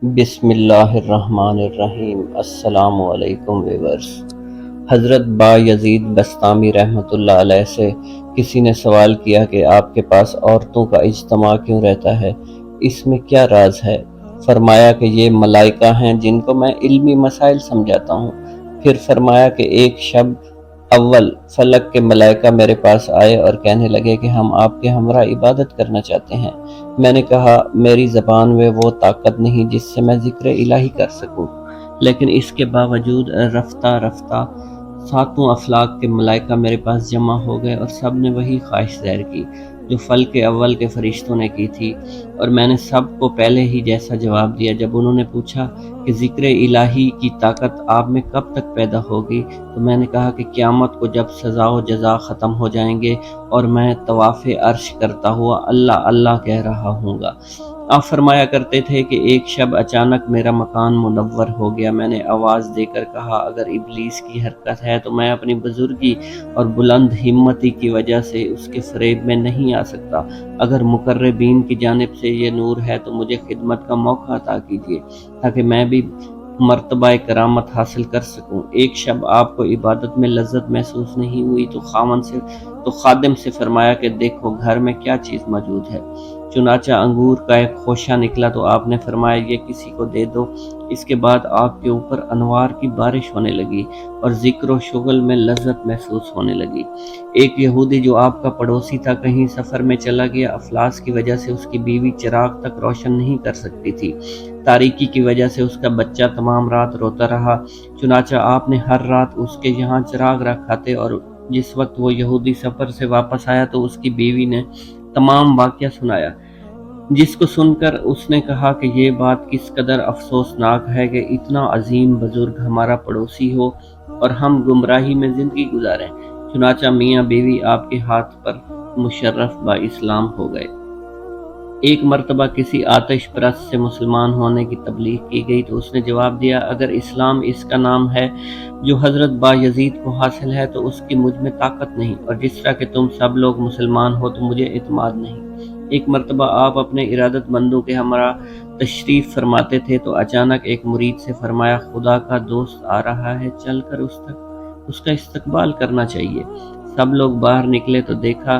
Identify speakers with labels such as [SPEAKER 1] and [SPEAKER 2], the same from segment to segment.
[SPEAKER 1] بسم اللہ الرحمن الرحیم۔ السلام علیکم ویورز۔ حضرت با یزید بسطامی رحمۃ اللہ علیہ سے کسی نے سوال کیا کہ آپ کے پاس عورتوں کا اجتماع کیوں رہتا ہے، اس میں کیا راز ہے؟ فرمایا کہ یہ ملائکہ ہیں جن کو میں علمی مسائل سمجھاتا ہوں۔ پھر فرمایا کہ ایک شب اول فلک کے ملائکہ میرے پاس آئے اور کہنے لگے کہ ہم آپ کے ہمراہ عبادت کرنا چاہتے ہیں۔ میں نے کہا میری زبان میں وہ طاقت نہیں جس سے میں ذکر الہی کر سکوں، لیکن اس کے باوجود رفتہ رفتہ ساتوں افلاک کے ملائکہ میرے پاس جمع ہو گئے اور سب نے وہی خواہش ظاہر کی جو فلک اول کے فرشتوں نے کی تھی، اور میں نے سب کو پہلے ہی جیسا جواب دیا۔ جب انہوں نے پوچھا کہ ذکر الہی کی طاقت آپ میں کب تک پیدا ہوگی، تو میں نے کہا کہ قیامت کو جب سزا و جزا ختم ہو جائیں گے اور میں طواف عرش کرتا ہوا اللہ اللہ کہہ رہا ہوں گا۔ آپ فرمایا کرتے تھے کہ ایک شب اچانک میرا مکان منور ہو گیا۔ میں نے آواز دے کر کہا اگر ابلیس کی حرکت ہے تو میں اپنی بزرگی اور بلند ہمتی کی وجہ سے اس کے فریب میں نہیں آ سکتا۔ اگر مقربین کی جانب سے یہ نور ہے تو مجھے خدمت کا موقع عطا کیجیے تاکہ میں بھی مرتبہ کرامت حاصل کر سکوں۔ ایک شب آپ کو عبادت میں لذت محسوس نہیں ہوئی تو خادم سے فرمایا کہ دیکھو گھر میں کیا چیز موجود ہے۔ چنانچہ انگور کا ایک خوشہ نکلا تو آپ نے فرمایا یہ کسی کو دے دو۔ اس کے بعد آپ کے اوپر انوار کی بارش ہونے لگی اور ذکر و شغل میں لذت محسوس ہونے لگی۔ ایک یہودی جو آپ کا پڑوسی تھا کہیں سفر میں چلا گیا۔ افلاس کی وجہ سے اس کی بیوی چراغ تک روشن نہیں کر سکتی تھی۔ تاریکی کی وجہ سے اس کا بچہ تمام رات روتا رہا۔ چنانچہ آپ نے ہر رات اس کے یہاں چراغ رکھاتے اور جس وقت وہ یہودی سفر سے واپس آیا تو اس کی بیوی نے تمام واقعہ سنایا، جس کو سن کر اس نے کہا کہ یہ بات کس قدر افسوسناک ہے کہ اتنا عظیم بزرگ ہمارا پڑوسی ہو اور ہم گمراہی میں زندگی گزاریں۔ چنانچہ میاں بیوی آپ کے ہاتھ پر مشرف با اسلام ہو گئے۔ ایک مرتبہ کسی آتش پرست سے مسلمان ہونے کی تبلیغ کی گئی تو اس نے جواب دیا اگر اسلام اس کا نام ہے جو حضرت با یزید کو حاصل ہے تو اس کی مجھ میں طاقت نہیں، اور جس طرح کہ تم سب لوگ مسلمان ہو تو مجھے اعتماد نہیں۔ ایک مرتبہ آپ اپنے ارادت مندوں کے ہمراہ تشریف فرماتے تھے تو اچانک ایک مرید سے فرمایا خدا کا دوست آ رہا ہے، چل کر اس کا استقبال کرنا چاہیے۔ سب لوگ باہر نکلے تو دیکھا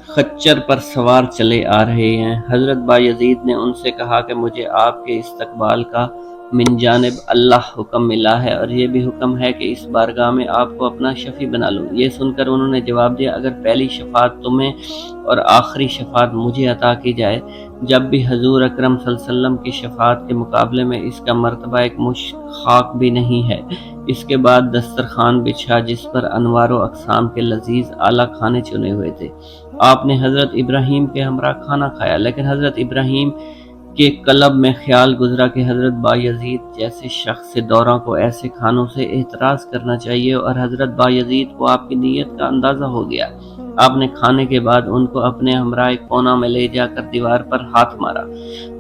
[SPEAKER 1] خچر پر سوار چلے آ رہے ہیں۔ حضرت با یزید نے ان سے کہا کہ مجھے آپ کے استقبال کا من جانب اللہ حکم ملا ہے، اور یہ بھی حکم ہے کہ اس بارگاہ میں آپ کو اپنا شفیع بنا لوں۔ یہ سن کر انہوں نے جواب دیا اگر پہلی شفاعت تمہیں اور آخری شفاعت مجھے عطا کی جائے، جب بھی حضور اکرم صلی اللہ علیہ وسلم کی شفاعت کے مقابلے میں اس کا مرتبہ ایک مشت خاک بھی نہیں ہے۔ اس کے بعد دسترخوان بچھا جس پر انوار و اقسام کے لذیذ اعلیٰ کھانے چنے ہوئے تھے۔ آپ نے حضرت ابراہیم کے ہمراہ کھانا کھایا، لیکن حضرت ابراہیم کے قلب میں خیال گزرا کہ حضرت با یزید جیسے شخص سے دوراں کو ایسے کھانوں سے احتراز کرنا چاہیے، اور حضرت با یزید کو آپ کی نیت کا اندازہ ہو گیا۔ آپ نے کھانے کے بعد ان کو اپنے ہمراہ ایک کونا میں لے جا کر دیوار پر ہاتھ مارا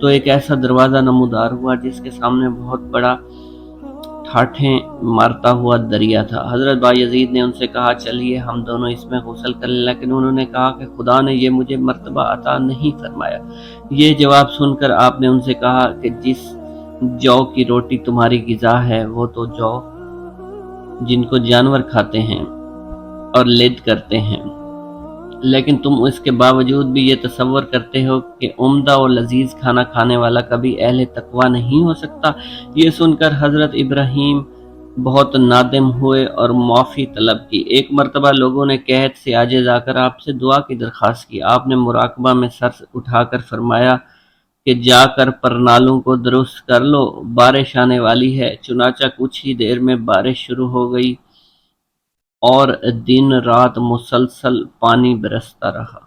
[SPEAKER 1] تو ایک ایسا دروازہ نمودار ہوا جس کے سامنے بہت بڑا ٹھاٹھیں مارتا ہوا دریا تھا۔ حضرت با یزید نے ان سے کہا چلیے ہم دونوں اس میں غسل کر لیں، لیکن انہوں نے کہا کہ خدا نے یہ مجھے مرتبہ عطا نہیں فرمایا۔ یہ جواب سن کر آپ نے ان سے کہا کہ جس جو کی روٹی تمہاری غذا ہے وہ تو جو جن کو جانور کھاتے ہیں اور لد کرتے ہیں، لیکن تم اس کے باوجود بھی یہ تصور کرتے ہو کہ عمدہ اور لذیذ کھانا کھانے والا کبھی اہل تقوی نہیں ہو سکتا۔ یہ سن کر حضرت ابراہیم بہت نادم ہوئے اور معافی طلب کی۔ ایک مرتبہ لوگوں نے قحط سے عاجز آ کر آپ سے دعا کی درخواست کی۔ آپ نے مراقبہ میں سر اٹھا کر فرمایا کہ جا کر پرنالوں کو درست کر لو، بارش آنے والی ہے۔ چنانچہ کچھ ہی دیر میں بارش شروع ہو گئی اور دن رات مسلسل پانی برستا رہا۔